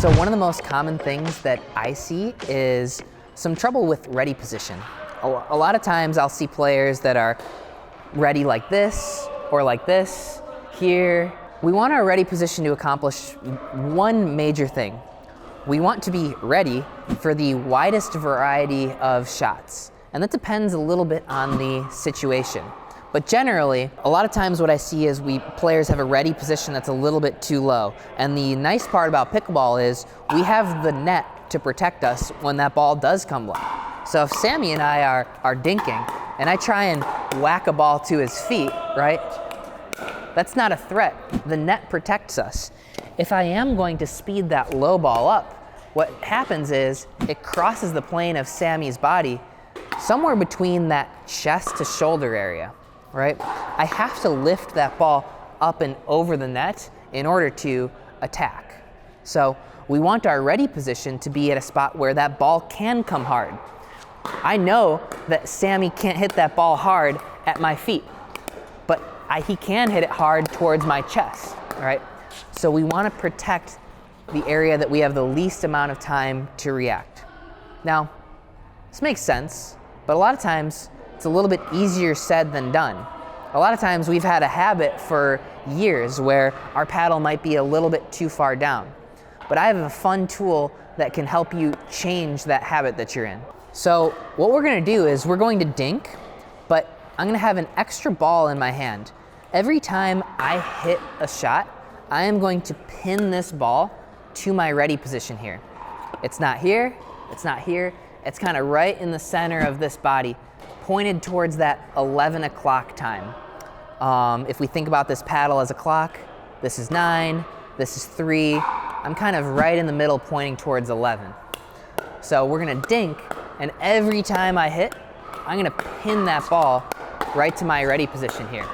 So one of the most common things that I see is some trouble with ready position. A lot of times I'll see players that are ready like this or like this, here. We want our ready position to accomplish one major thing. We want to be ready for the widest variety of shots. And that depends a little bit on the situation. But generally, a lot of times what I see is players have a ready position that's a little bit too low. And the nice part about pickleball is we have the net to protect us when that ball does come low. So if Sammy and I are dinking, and I try and whack a ball to his feet, right? That's not a threat. The net protects us. If I am going to speed that low ball up, what happens is it crosses the plane of Sammy's body somewhere between that chest to shoulder area, right? I have to lift that ball up and over the net in order to attack. So we want our ready position to be at a spot where that ball can come hard. I know that Sammy can't hit that ball hard at my feet, but he can hit it hard towards my chest, right? So we want to protect the area that we have the least amount of time to react. Now, this makes sense, but a lot of times it's a little bit easier said than done. A lot of times we've had a habit for years where our paddle might be a little bit too far down. But I have a fun tool that can help you change that habit that you're in. So what we're going to do is we're going to dink, but I'm going to have an extra ball in my hand. Every time I hit a shot, I am going to pin this ball to my ready position here. It's not here, it's not here, it's kind of right in the center of this body, pointed towards that 11 o'clock time. If we think about this paddle as a clock, this is 9, this is 3, I'm kind of right in the middle pointing towards 11. So we're gonna dink, and every time I hit, I'm gonna pin that ball right to my ready position here.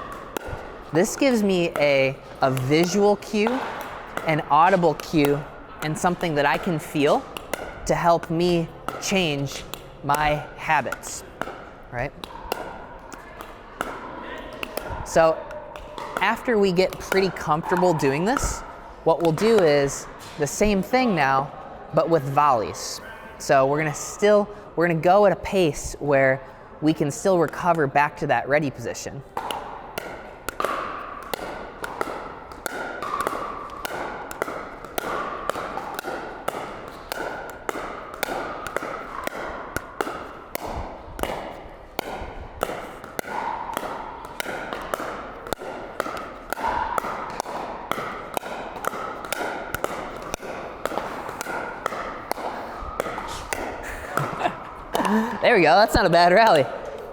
This gives me a visual cue, an audible cue, and something that I can feel to help me change my habits, right? So after we get pretty comfortable doing this, what we'll do is the same thing now, but with volleys. So we're gonna go at a pace where we can still recover back to that ready position. There we go, that's not a bad rally.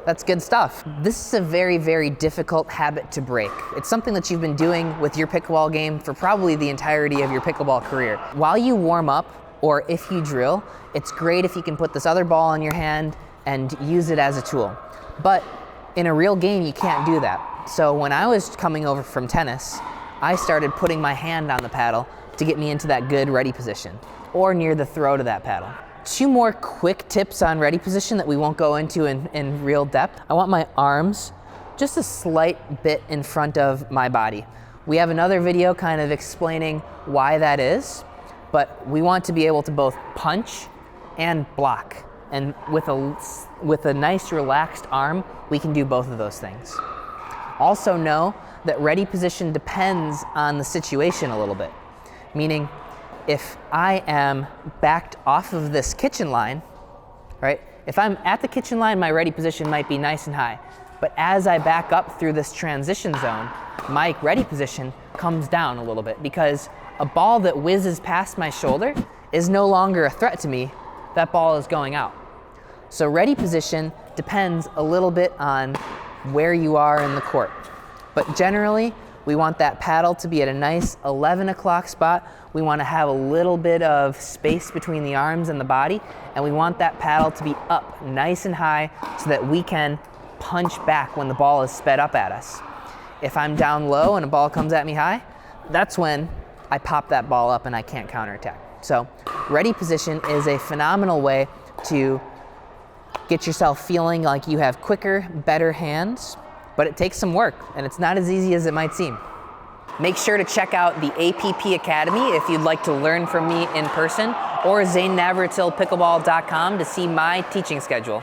That's good stuff. This is a very, very difficult habit to break. It's something that you've been doing with your pickleball game for probably the entirety of your pickleball career. While you warm up, or if you drill, it's great if you can put this other ball in your hand and use it as a tool. But in a real game, you can't do that. So when I was coming over from tennis, I started putting my hand on the paddle to get me into that good ready position, or near the throat of that paddle. 2 more quick tips on ready position that we won't go into in real depth. I want my arms just a slight bit in front of my body. We have another video kind of explaining why that is, but we want to be able to both punch and block. And with a nice relaxed arm, we can do both of those things. Also know that ready position depends on the situation a little bit, meaning if I am backed off of this kitchen line, right? If I'm at the kitchen line, my ready position might be nice and high. But as I back up through this transition zone, my ready position comes down a little bit because a ball that whizzes past my shoulder is no longer a threat to me. That ball is going out. So ready position depends a little bit on where you are in the court. But generally, we want that paddle to be at a nice 11 o'clock spot. We want to have a little bit of space between the arms and the body, and we want that paddle to be up nice and high so that we can punch back when the ball is sped up at us. If I'm down low and a ball comes at me high, that's when I pop that ball up and I can't counterattack. So ready position is a phenomenal way to get yourself feeling like you have quicker, better hands, but it takes some work, and it's not as easy as it might seem. Make sure to check out the APP Academy if you'd like to learn from me in person, or ZaneNavratilPickleball.com to see my teaching schedule.